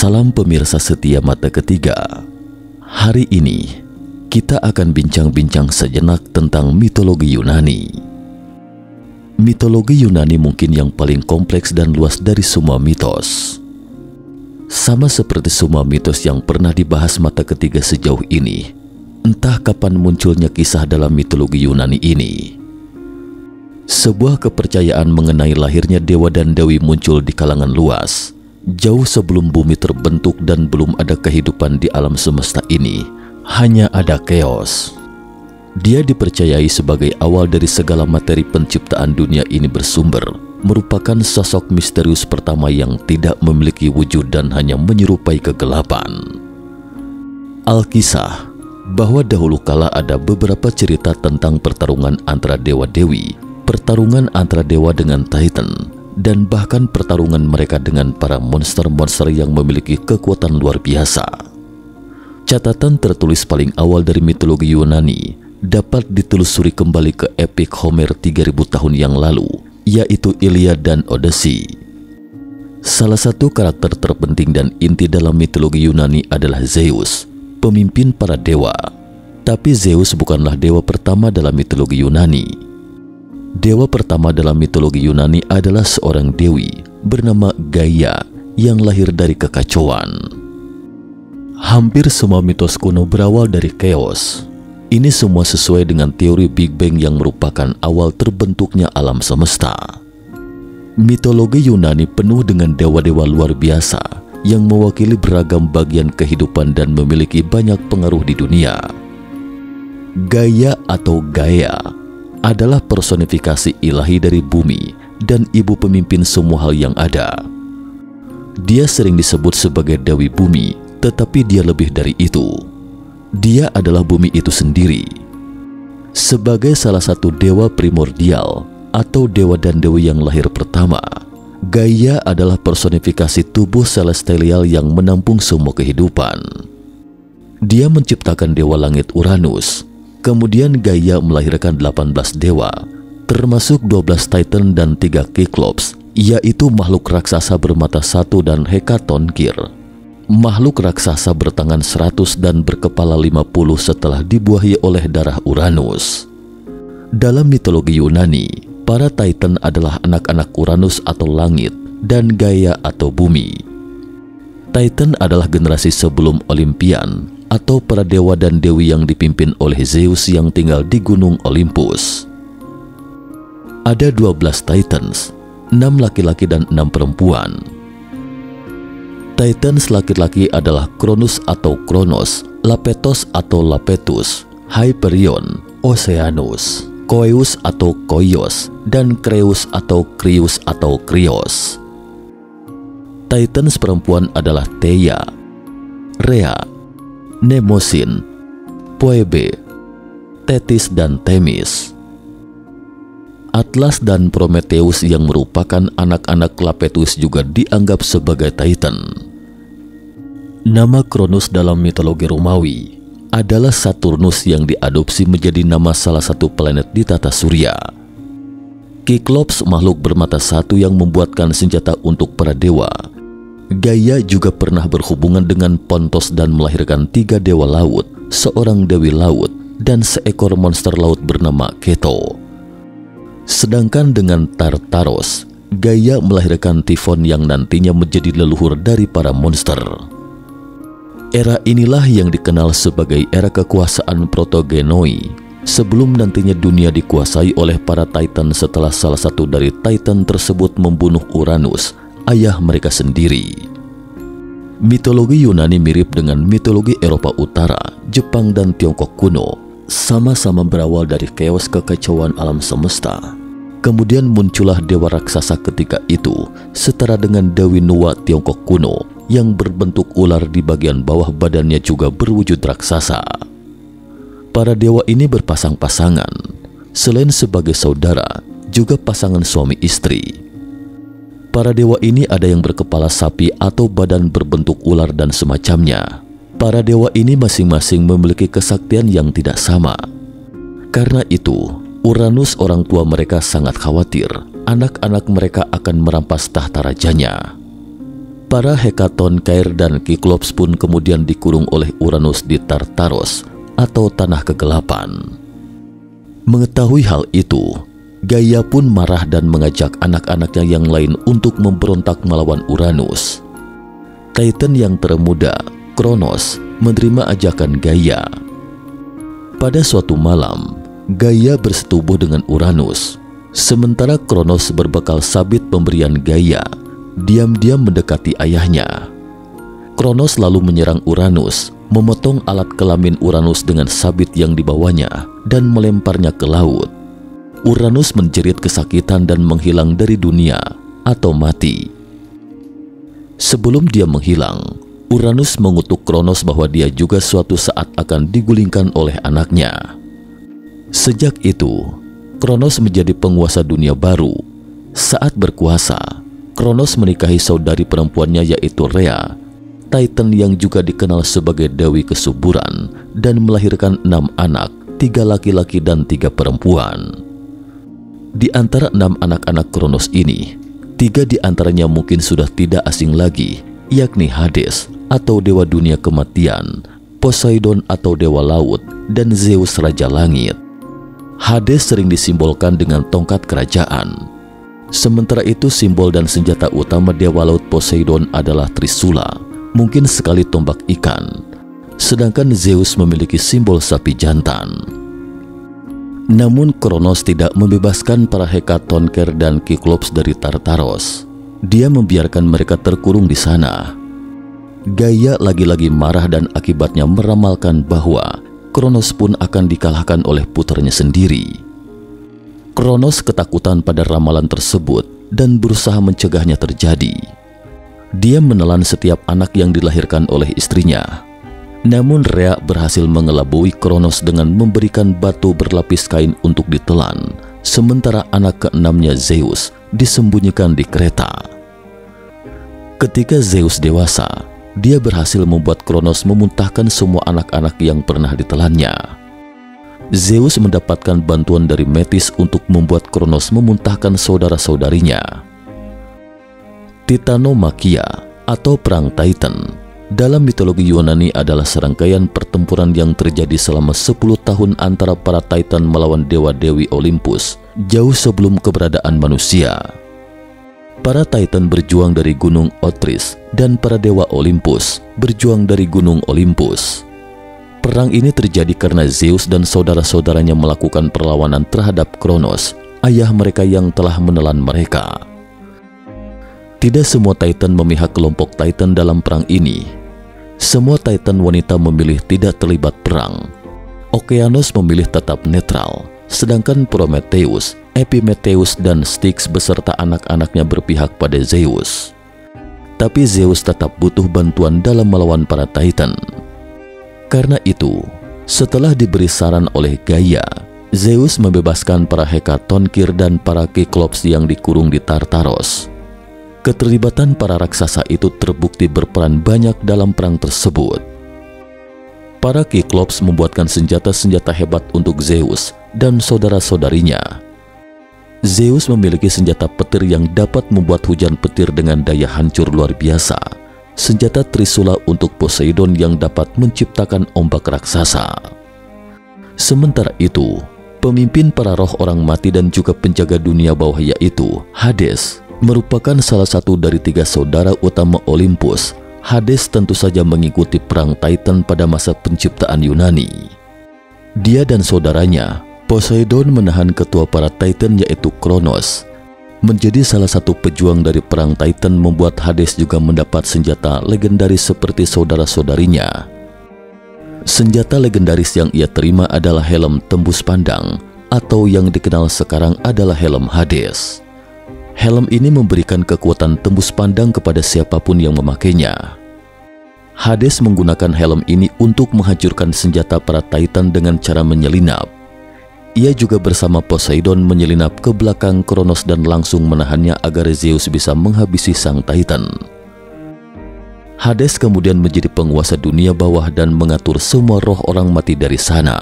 Salam pemirsa setia Mata Ketiga. Hari ini kita akan bincang-bincang sejenak tentang mitologi Yunani. Mitologi Yunani mungkin yang paling kompleks dan luas dari semua mitos. Sama seperti semua mitos yang pernah dibahas Mata Ketiga sejauh ini, entah kapan munculnya kisah dalam mitologi Yunani ini. Sebuah kepercayaan mengenai lahirnya dewa dan dewi muncul di kalangan luas, jauh sebelum bumi terbentuk dan belum ada kehidupan di alam semesta ini. Hanya ada chaos. Dia dipercayai sebagai awal dari segala materi penciptaan dunia ini bersumber, merupakan sosok misterius pertama yang tidak memiliki wujud dan hanya menyerupai kegelapan. Alkisah bahwa dahulu kala ada beberapa cerita tentang pertarungan antara dewa-dewi, pertarungan antara dewa dengan Titan, dan bahkan pertarungan mereka dengan para monster-monster yang memiliki kekuatan luar biasa. Catatan tertulis paling awal dari mitologi Yunani dapat ditelusuri kembali ke epik Homer 3000 tahun yang lalu, yaitu Iliad dan Odyssey. Salah satu karakter terpenting dan inti dalam mitologi Yunani adalah Zeus, pemimpin para dewa. Tapi Zeus bukanlah dewa pertama dalam mitologi Yunani. Dewa pertama dalam mitologi Yunani adalah seorang dewi bernama Gaia yang lahir dari kekacauan. Hampir semua mitos kuno berawal dari chaos. Ini semua sesuai dengan teori Big Bang yang merupakan awal terbentuknya alam semesta. Mitologi Yunani penuh dengan dewa-dewa luar biasa yang mewakili beragam bagian kehidupan dan memiliki banyak pengaruh di dunia. Gaia atau Gaia adalah personifikasi ilahi dari bumi dan ibu pemimpin semua hal yang ada. Dia sering disebut sebagai Dewi Bumi, tetapi dia lebih dari itu. Dia adalah bumi itu sendiri. Sebagai salah satu dewa primordial atau dewa dan dewi yang lahir pertama, Gaia adalah personifikasi tubuh celestial yang menampung semua kehidupan. Dia menciptakan dewa langit Uranus. Kemudian Gaia melahirkan 18 dewa, termasuk 12 Titan dan 3 Kyklops, yaitu makhluk raksasa bermata satu dan Hekatonkir, makhluk raksasa bertangan 100 dan berkepala 50 setelah dibuahi oleh darah Uranus. Dalam mitologi Yunani, para Titan adalah anak-anak Uranus atau langit dan Gaia atau bumi. Titan adalah generasi sebelum Olympian atau para dewa dan dewi yang dipimpin oleh Zeus yang tinggal di Gunung Olympus. Ada 12 Titans, 6 laki-laki dan 6 perempuan. Titans laki-laki adalah Cronus atau Kronos, Lapetos atau Lapetus, Hyperion, Oceanus, Koeus atau Koios, dan Creus atau Krius atau Krios. Titans perempuan adalah Theia, Rhea, Mnemosyne, Phoebe, Thetis dan Themis. Atlas dan Prometheus yang merupakan anak-anak Lapetus juga dianggap sebagai Titan. Nama Cronus dalam mitologi Romawi adalah Saturnus yang diadopsi menjadi nama salah satu planet di tata surya. Kyklops makhluk bermata satu yang membuatkan senjata untuk para dewa. Gaia juga pernah berhubungan dengan Pontos dan melahirkan 3 dewa laut, seorang dewi laut, dan seekor monster laut bernama Keto. Sedangkan dengan Tartaros, Gaia melahirkan Typhon yang nantinya menjadi leluhur dari para monster. Era inilah yang dikenal sebagai era kekuasaan Protogenoi, sebelum nantinya dunia dikuasai oleh para Titan setelah salah satu dari Titan tersebut membunuh Uranus, ayah mereka sendiri. Mitologi Yunani mirip dengan mitologi Eropa Utara, Jepang dan Tiongkok kuno, sama-sama berawal dari chaos kekacauan alam semesta. Kemudian muncullah dewa raksasa ketika itu, setara dengan Dewi Nuwa Tiongkok kuno, yang berbentuk ular di bagian bawah badannya juga berwujud raksasa. Para dewa ini berpasang-pasangan, selain sebagai saudara, juga pasangan suami istri. Para dewa ini ada yang berkepala sapi atau badan berbentuk ular dan semacamnya. Para dewa ini masing-masing memiliki kesaktian yang tidak sama. Karena itu, Uranus orang tua mereka sangat khawatir anak-anak mereka akan merampas tahta rajanya. Para Hekatoncheir dan Kyklops pun kemudian dikurung oleh Uranus di Tartaros atau tanah kegelapan. Mengetahui hal itu, Gaia pun marah dan mengajak anak-anaknya yang lain untuk memberontak melawan Uranus. Titan yang termuda, Kronos, menerima ajakan Gaia. Pada suatu malam, Gaia bersetubuh dengan Uranus, sementara Kronos berbekal sabit pemberian Gaia diam-diam mendekati ayahnya. Kronos lalu menyerang Uranus, memotong alat kelamin Uranus dengan sabit yang dibawanya dan melemparnya ke laut. Uranus menjerit kesakitan dan menghilang dari dunia atau mati. Sebelum dia menghilang, Uranus mengutuk Kronos bahwa dia juga suatu saat akan digulingkan oleh anaknya. Sejak itu, Kronos menjadi penguasa dunia baru. Saat berkuasa, Kronos menikahi saudari perempuannya yaitu Rhea, Titan yang juga dikenal sebagai Dewi Kesuburan, dan melahirkan 6 anak, 3 laki-laki dan 3 perempuan. Di antara 6 anak-anak Kronos ini, 3 di antaranya mungkin sudah tidak asing lagi, yakni Hades atau dewa dunia kematian, Poseidon atau dewa laut, dan Zeus raja langit. Hades sering disimbolkan dengan tongkat kerajaan. Sementara itu simbol dan senjata utama dewa laut Poseidon adalah Trisula, mungkin sekali tombak ikan. Sedangkan Zeus memiliki simbol sapi jantan. Namun Kronos tidak membebaskan para Hekatoncheir dan Kyklops dari Tartaros. Dia membiarkan mereka terkurung di sana. Gaia lagi-lagi marah dan akibatnya meramalkan bahwa Kronos pun akan dikalahkan oleh putranya sendiri. Kronos ketakutan pada ramalan tersebut dan berusaha mencegahnya terjadi. Dia menelan setiap anak yang dilahirkan oleh istrinya. Namun Rhea berhasil mengelabui Kronos dengan memberikan batu berlapis kain untuk ditelan, sementara anak keenamnya Zeus disembunyikan di kereta. Ketika Zeus dewasa, dia berhasil membuat Kronos memuntahkan semua anak-anak yang pernah ditelannya. Zeus mendapatkan bantuan dari Metis untuk membuat Kronos memuntahkan saudara-saudarinya. Titanomakia atau Perang Titan dalam mitologi Yunani adalah serangkaian pertempuran yang terjadi selama 10 tahun antara para Titan melawan dewa-dewi Olympus jauh sebelum keberadaan manusia. Para Titan berjuang dari gunung Othrys dan para dewa Olympus berjuang dari gunung Olympus. Perang ini terjadi karena Zeus dan saudara-saudaranya melakukan perlawanan terhadap Kronos, ayah mereka yang telah menelan mereka. Tidak semua Titan memihak kelompok Titan dalam perang ini. Semua Titan wanita memilih tidak terlibat perang. Okeanos memilih tetap netral, sedangkan Prometheus, Epimetheus, dan Styx beserta anak-anaknya berpihak pada Zeus. Tapi Zeus tetap butuh bantuan dalam melawan para Titan. Karena itu, setelah diberi saran oleh Gaia, Zeus membebaskan para Hekatoncheir dan para Kyklops yang dikurung di Tartaros. Keterlibatan para raksasa itu terbukti berperan banyak dalam perang tersebut. Para Kyklops membuatkan senjata-senjata hebat untuk Zeus dan saudara-saudarinya. Zeus memiliki senjata petir yang dapat membuat hujan petir dengan daya hancur luar biasa. Senjata Trisula untuk Poseidon yang dapat menciptakan ombak raksasa. Sementara itu, pemimpin para roh orang mati dan juga penjaga dunia bawah yaitu Hades merupakan salah satu dari 3 saudara utama Olympus. Hades tentu saja mengikuti perang Titan pada masa penciptaan Yunani. Dia dan saudaranya, Poseidon, menahan ketua para Titan yaitu Kronos. Menjadi salah satu pejuang dari perang Titan membuat Hades juga mendapat senjata legendaris seperti saudara-saudarinya. Senjata legendaris yang ia terima adalah helm tembus pandang atau yang dikenal sekarang adalah helm Hades. Helm ini memberikan kekuatan tembus pandang kepada siapapun yang memakainya. Hades menggunakan helm ini untuk menghancurkan senjata para Titan dengan cara menyelinap. Ia juga bersama Poseidon menyelinap ke belakang Kronos dan langsung menahannya agar Zeus bisa menghabisi sang Titan. Hades kemudian menjadi penguasa dunia bawah dan mengatur semua roh orang mati dari sana.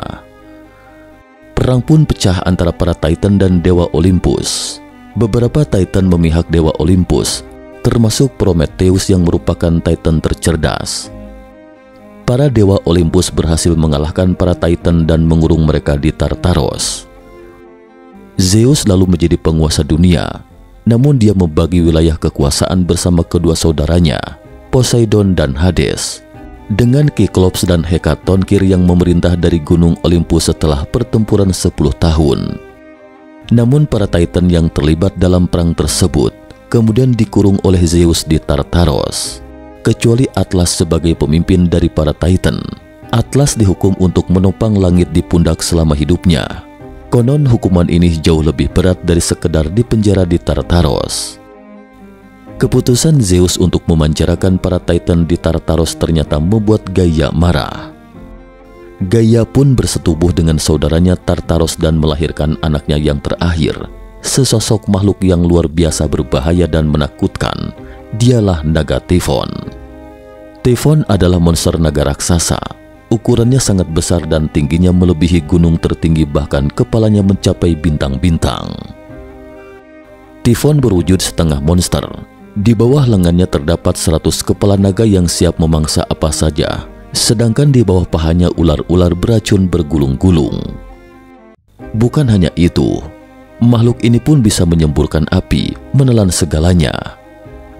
Perang pun pecah antara para Titan dan dewa Olympus. Beberapa Titan memihak dewa Olympus, termasuk Prometheus yang merupakan Titan tercerdas. Para dewa Olympus berhasil mengalahkan para Titan dan mengurung mereka di Tartaros. Zeus lalu menjadi penguasa dunia, namun dia membagi wilayah kekuasaan bersama kedua saudaranya, Poseidon dan Hades, dengan Kyklops dan Hekatonkir yang memerintah dari Gunung Olympus setelah pertempuran 10 tahun. Namun para Titan yang terlibat dalam perang tersebut kemudian dikurung oleh Zeus di Tartaros, kecuali Atlas sebagai pemimpin dari para Titan. Atlas dihukum untuk menopang langit di pundak selama hidupnya. Konon hukuman ini jauh lebih berat dari sekedar dipenjara di Tartaros. Keputusan Zeus untuk memanjarakan para Titan di Tartaros ternyata membuat Gaia marah. Gaia pun bersetubuh dengan saudaranya Tartaros dan melahirkan anaknya yang terakhir, sesosok makhluk yang luar biasa berbahaya dan menakutkan. Dialah naga Typhon. Typhon adalah monster naga raksasa. Ukurannya sangat besar dan tingginya melebihi gunung tertinggi, bahkan kepalanya mencapai bintang-bintang. Typhon berwujud setengah monster. Di bawah lengannya terdapat 100 kepala naga yang siap memangsa apa saja, sedangkan di bawah pahanya ular-ular beracun bergulung-gulung. Bukan hanya itu, makhluk ini pun bisa menyemburkan api, menelan segalanya.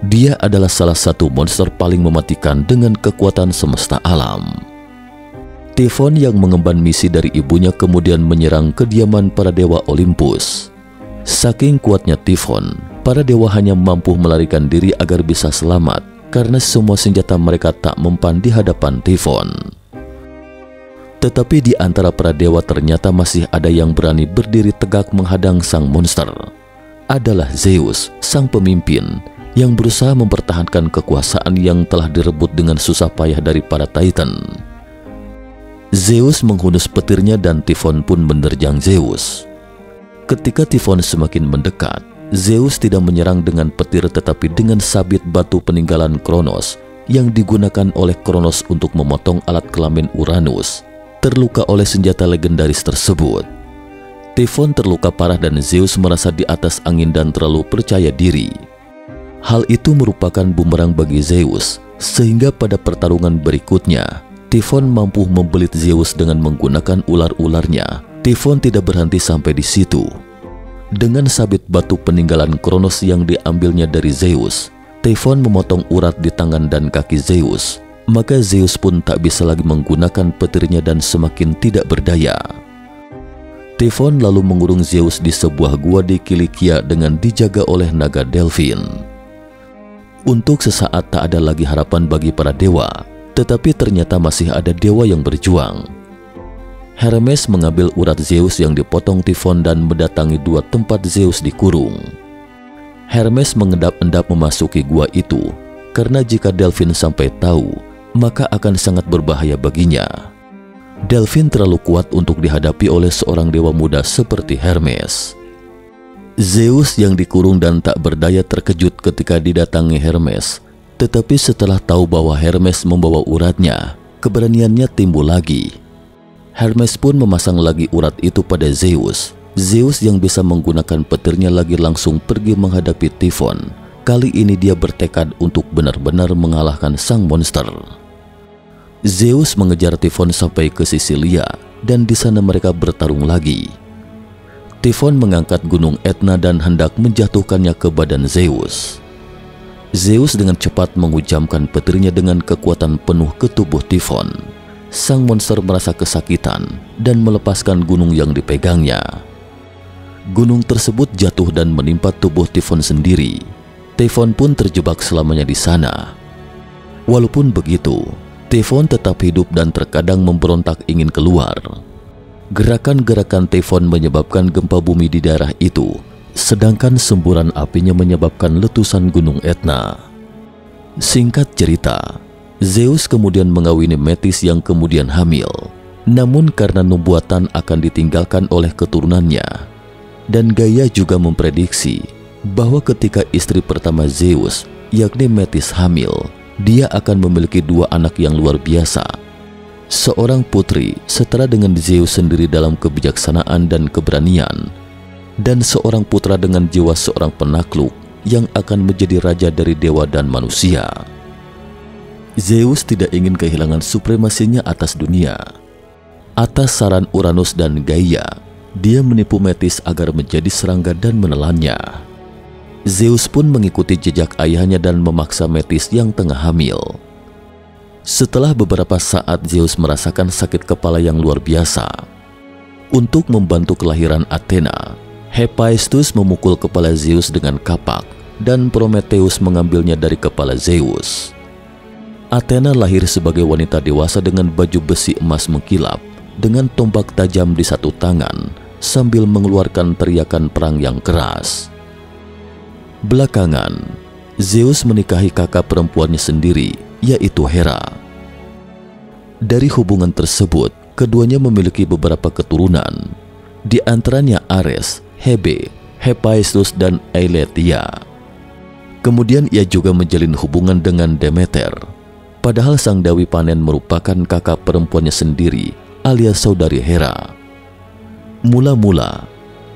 Dia adalah salah satu monster paling mematikan dengan kekuatan semesta alam. Typhon yang mengemban misi dari ibunya kemudian menyerang kediaman para dewa Olympus. Saking kuatnya Typhon, para dewa hanya mampu melarikan diri agar bisa selamat karena semua senjata mereka tak mempan di hadapan Typhon. Tetapi di antara para dewa ternyata masih ada yang berani berdiri tegak menghadang sang monster. Adalah Zeus, sang pemimpin, yang berusaha mempertahankan kekuasaan yang telah direbut dengan susah payah dari para Titan. Zeus menghunus petirnya dan Typhon pun menerjang Zeus. Ketika Typhon semakin mendekat, Zeus tidak menyerang dengan petir tetapi dengan sabit batu peninggalan Kronos yang digunakan oleh Kronos untuk memotong alat kelamin Uranus, terluka oleh senjata legendaris tersebut. Typhon terluka parah dan Zeus merasa di atas angin dan terlalu percaya diri. Hal itu merupakan bumerang bagi Zeus, sehingga pada pertarungan berikutnya, Typhon mampu membelit Zeus dengan menggunakan ular-ularnya. Typhon tidak berhenti sampai di situ. Dengan sabit batu peninggalan Kronos yang diambilnya dari Zeus, Typhon memotong urat di tangan dan kaki Zeus. Maka Zeus pun tak bisa lagi menggunakan petirnya dan semakin tidak berdaya. Typhon lalu mengurung Zeus di sebuah gua di Kilikia dengan dijaga oleh naga Delfin. Untuk sesaat tak ada lagi harapan bagi para dewa, tetapi ternyata masih ada dewa yang berjuang. Hermes mengambil urat Zeus yang dipotong Typhon dan mendatangi dua tempat Zeus dikurung. Hermes mengendap-endap memasuki gua itu, karena jika Delfin sampai tahu, maka akan sangat berbahaya baginya. Delfin terlalu kuat untuk dihadapi oleh seorang dewa muda seperti Hermes. Zeus yang dikurung dan tak berdaya terkejut ketika didatangi Hermes. Tetapi setelah tahu bahwa Hermes membawa uratnya, keberaniannya timbul lagi. Hermes pun memasang lagi urat itu pada Zeus. Zeus yang bisa menggunakan petirnya lagi langsung pergi menghadapi Typhon. Kali ini dia bertekad untuk benar-benar mengalahkan sang monster. Zeus mengejar Typhon sampai ke Sisilia dan di sana mereka bertarung lagi. Typhon mengangkat gunung Etna dan hendak menjatuhkannya ke badan Zeus. Zeus dengan cepat menghujamkan petirnya dengan kekuatan penuh ke tubuh Typhon. Sang monster merasa kesakitan dan melepaskan gunung yang dipegangnya. Gunung tersebut jatuh dan menimpa tubuh Typhon sendiri. Typhon pun terjebak selamanya di sana. Walaupun begitu, Typhon tetap hidup dan terkadang memberontak ingin keluar. Gerakan-gerakan Typhon menyebabkan gempa bumi di daerah itu, sedangkan semburan apinya menyebabkan letusan gunung Etna. Singkat cerita, Zeus kemudian mengawini Metis yang kemudian hamil. Namun karena nubuatan akan ditinggalkan oleh keturunannya, dan Gaia juga memprediksi bahwa ketika istri pertama Zeus, yakni Metis hamil, dia akan memiliki dua anak yang luar biasa. Seorang putri setara dengan Zeus sendiri dalam kebijaksanaan dan keberanian, dan seorang putra dengan jiwa seorang penakluk yang akan menjadi raja dari dewa dan manusia. Zeus tidak ingin kehilangan supremasinya atas dunia. Atas saran Uranus dan Gaia, dia menipu Metis agar menjadi serangga dan menelannya. Zeus pun mengikuti jejak ayahnya dan memaksa Metis yang tengah hamil. Setelah beberapa saat, Zeus merasakan sakit kepala yang luar biasa. Untuk membantu kelahiran Athena, Hephaestus memukul kepala Zeus dengan kapak dan Prometheus mengambilnya dari kepala Zeus. Athena lahir sebagai wanita dewasa dengan baju besi emas mengkilap, dengan tombak tajam di satu tangan, sambil mengeluarkan teriakan perang yang keras. Belakangan, Zeus menikahi kakak perempuannya sendiri, yaitu Hera. Dari hubungan tersebut, keduanya memiliki beberapa keturunan, di antaranya Ares, Hebe, Hephaestus, dan Eileithyia. Kemudian ia juga menjalin hubungan dengan Demeter, padahal sang Dewi Panen merupakan kakak perempuannya sendiri, alias saudari Hera. Mula-mula,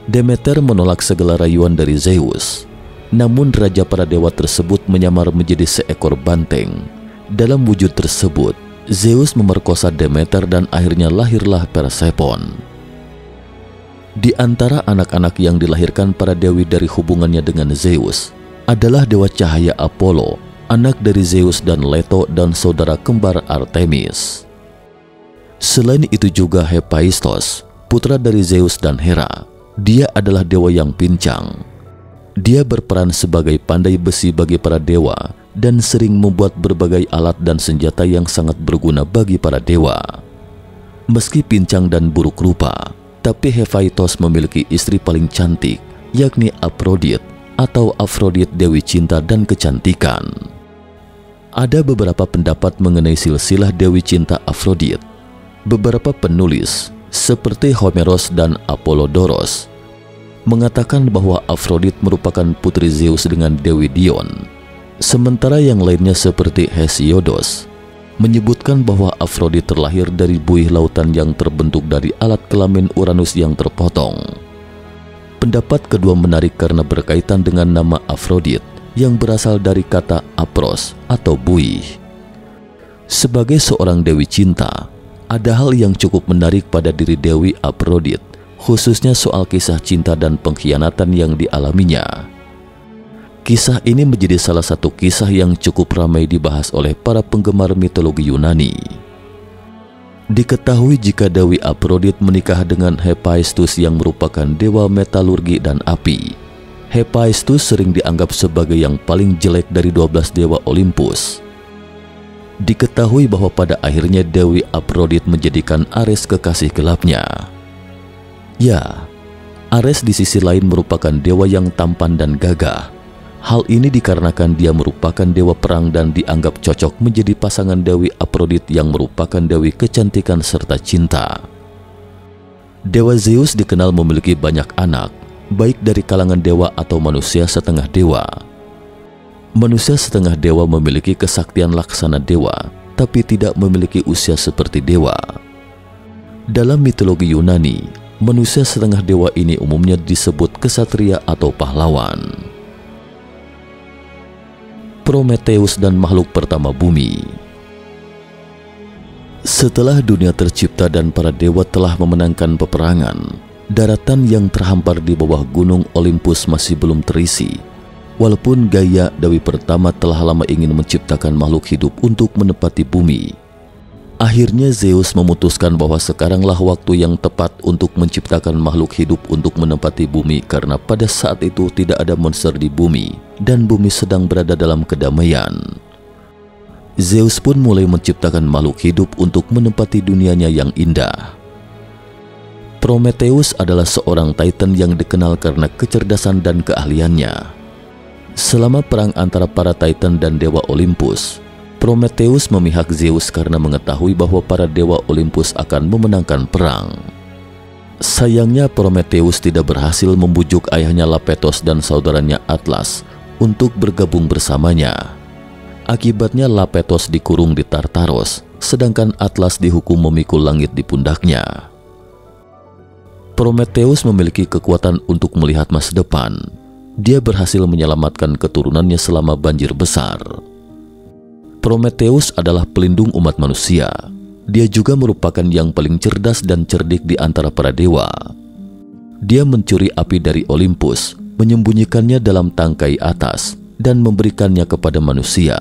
Demeter menolak segala rayuan dari Zeus. Namun raja para dewa tersebut menyamar menjadi seekor banteng. Dalam wujud tersebut, Zeus memerkosa Demeter dan akhirnya lahirlah Persephone. Di antara anak-anak yang dilahirkan para dewi dari hubungannya dengan Zeus adalah dewa cahaya Apollo, anak dari Zeus dan Leto dan saudara kembar Artemis. Selain itu juga Hephaestus, putra dari Zeus dan Hera. Dia adalah dewa yang pincang. Dia berperan sebagai pandai besi bagi para dewa dan sering membuat berbagai alat dan senjata yang sangat berguna bagi para dewa. Meski pincang dan buruk rupa, tapi Hephaestus memiliki istri paling cantik, yakni Aphrodite atau Afrodit, dewi cinta dan kecantikan. Ada beberapa pendapat mengenai silsilah dewi cinta Aphrodite. Beberapa penulis seperti Homeros dan Apollodoros mengatakan bahwa Aphrodite merupakan putri Zeus dengan Dewi Dion. Sementara yang lainnya seperti Hesiodos menyebutkan bahwa Aphrodite terlahir dari buih lautan yang terbentuk dari alat kelamin Uranus yang terpotong. Pendapat kedua menarik karena berkaitan dengan nama Aphrodite yang berasal dari kata apros atau buih. Sebagai seorang dewi cinta, ada hal yang cukup menarik pada diri Dewi Aphrodite, khususnya soal kisah cinta dan pengkhianatan yang dialaminya. Kisah ini menjadi salah satu kisah yang cukup ramai dibahas oleh para penggemar mitologi Yunani. Diketahui jika Dewi Aphrodite menikah dengan Hephaestus yang merupakan dewa metalurgi dan api. Hephaestus sering dianggap sebagai yang paling jelek dari 12 dewa Olympus. Diketahui bahwa pada akhirnya Dewi Aphrodite menjadikan Ares kekasih gelapnya. Ya, Ares di sisi lain merupakan dewa yang tampan dan gagah. Hal ini dikarenakan dia merupakan dewa perang dan dianggap cocok menjadi pasangan Dewi Aphrodite yang merupakan dewi kecantikan serta cinta. Dewa Zeus dikenal memiliki banyak anak, baik dari kalangan dewa atau manusia setengah dewa. Manusia setengah dewa memiliki kesaktian laksana dewa, tapi tidak memiliki usia seperti dewa. Dalam mitologi Yunani, manusia setengah dewa ini umumnya disebut kesatria atau pahlawan. Prometheus dan makhluk pertama bumi. Setelah dunia tercipta dan para dewa telah memenangkan peperangan, daratan yang terhampar di bawah gunung Olympus masih belum terisi. Walaupun Gaia, dewi pertama, telah lama ingin menciptakan makhluk hidup untuk menempati bumi, akhirnya Zeus memutuskan bahwa sekaranglah waktu yang tepat untuk menciptakan makhluk hidup untuk menempati bumi, karena pada saat itu tidak ada monster di bumi dan bumi sedang berada dalam kedamaian. Zeus pun mulai menciptakan makhluk hidup untuk menempati dunianya yang indah. Prometheus adalah seorang Titan yang dikenal karena kecerdasan dan keahliannya. Selama perang antara para Titan dan dewa Olympus, Prometheus memihak Zeus karena mengetahui bahwa para dewa Olympus akan memenangkan perang. Sayangnya Prometheus tidak berhasil membujuk ayahnya Lapetos dan saudaranya Atlas untuk bergabung bersamanya. Akibatnya Lapetos dikurung di Tartaros, sedangkan Atlas dihukum memikul langit di pundaknya. Prometheus memiliki kekuatan untuk melihat masa depan. Dia berhasil menyelamatkan keturunannya selama banjir besar. Prometheus adalah pelindung umat manusia. Dia juga merupakan yang paling cerdas dan cerdik di antara para dewa. Dia mencuri api dari Olympus, menyembunyikannya dalam tangkai atas, dan memberikannya kepada manusia.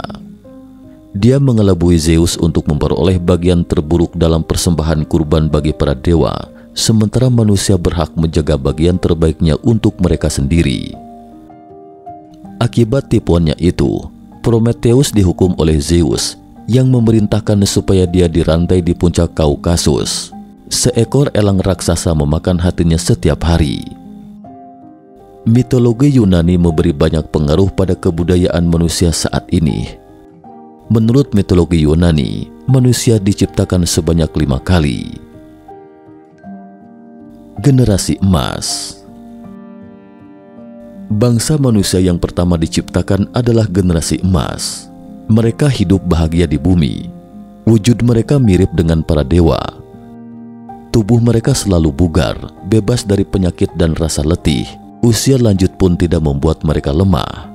Dia mengelabui Zeus untuk memperoleh bagian terburuk dalam persembahan kurban bagi para dewa, sementara manusia berhak menjaga bagian terbaiknya untuk mereka sendiri. Akibat tipuannya itu, Prometheus dihukum oleh Zeus yang memerintahkan supaya dia dirantai di puncak Kaukasus. Seekor elang raksasa memakan hatinya setiap hari. Mitologi Yunani memberi banyak pengaruh pada kebudayaan manusia saat ini. Menurut mitologi Yunani, manusia diciptakan sebanyak 5 kali. Generasi emas. Bangsa manusia yang pertama diciptakan adalah generasi emas. Mereka hidup bahagia di bumi. Wujud mereka mirip dengan para dewa. Tubuh mereka selalu bugar, bebas dari penyakit dan rasa letih. Usia lanjut pun tidak membuat mereka lemah.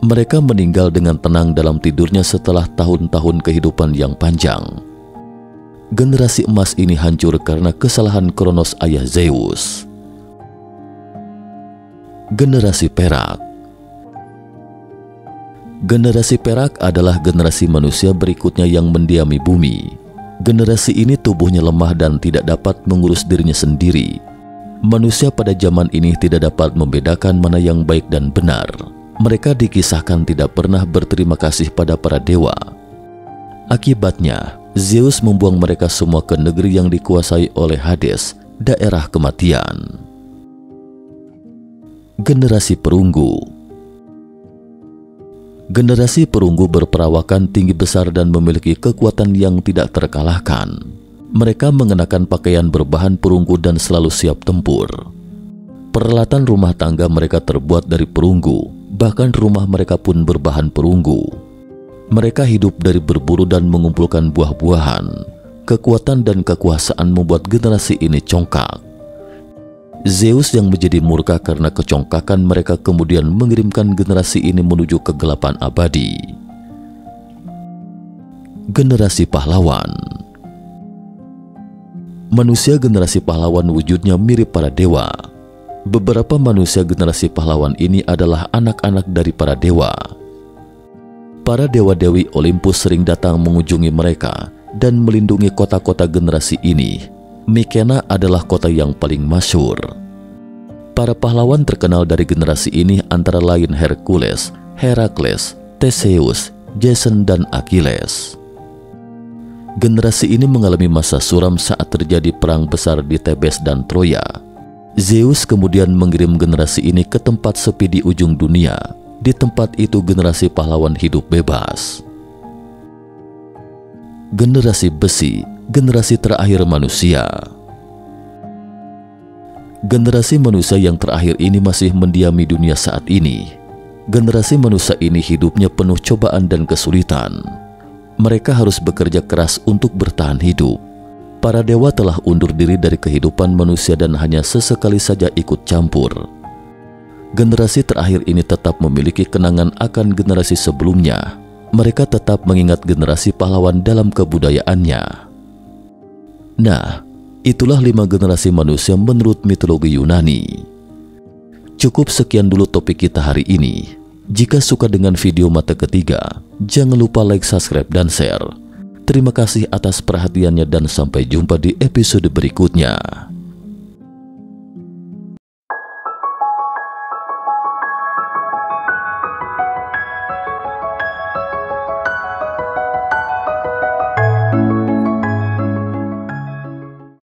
Mereka meninggal dengan tenang dalam tidurnya setelah tahun-tahun kehidupan yang panjang. Generasi emas ini hancur karena kesalahan Kronos ayah Zeus. Generasi perak. Generasi perak adalah generasi manusia berikutnya yang mendiami bumi. Generasi ini tubuhnya lemah dan tidak dapat mengurus dirinya sendiri. Manusia pada zaman ini tidak dapat membedakan mana yang baik dan benar. Mereka dikisahkan tidak pernah berterima kasih pada para dewa. Akibatnya, Zeus membuang mereka semua ke negeri yang dikuasai oleh Hades, daerah kematian. Generasi perunggu. Generasi perunggu berperawakan tinggi besar dan memiliki kekuatan yang tidak terkalahkan. Mereka mengenakan pakaian berbahan perunggu dan selalu siap tempur. Peralatan rumah tangga mereka terbuat dari perunggu, bahkan rumah mereka pun berbahan perunggu. Mereka hidup dari berburu dan mengumpulkan buah-buahan. Kekuatan dan kekuasaan membuat generasi ini congkak. Zeus yang menjadi murka karena kecongkakan mereka kemudian mengirimkan generasi ini menuju kegelapan abadi. Generasi pahlawan. Manusia generasi pahlawan wujudnya mirip para dewa. Beberapa manusia generasi pahlawan ini adalah anak-anak dari para dewa. Para dewa-dewi Olympus sering datang mengunjungi mereka dan melindungi kota-kota generasi ini. Mykenai adalah kota yang paling masyhur. Para pahlawan terkenal dari generasi ini antara lain Hercules, Herakles, Theseus, Jason, dan Achilles. Generasi ini mengalami masa suram saat terjadi perang besar di Thebes dan Troya. Zeus kemudian mengirim generasi ini ke tempat sepi di ujung dunia. Di tempat itu generasi pahlawan hidup bebas. Generasi besi, generasi terakhir manusia. Generasi manusia yang terakhir ini masih mendiami dunia saat ini. Generasi manusia ini hidupnya penuh cobaan dan kesulitan. Mereka harus bekerja keras untuk bertahan hidup. Para dewa telah undur diri dari kehidupan manusia dan hanya sesekali saja ikut campur. Generasi terakhir ini tetap memiliki kenangan akan generasi sebelumnya. Mereka tetap mengingat generasi pahlawan dalam kebudayaannya. Nah, itulah 5 generasi manusia menurut mitologi Yunani. Cukup sekian dulu topik kita hari ini. Jika suka dengan video mata ketiga, jangan lupa like, subscribe, dan share. Terima kasih atas perhatiannya dan sampai jumpa di episode berikutnya.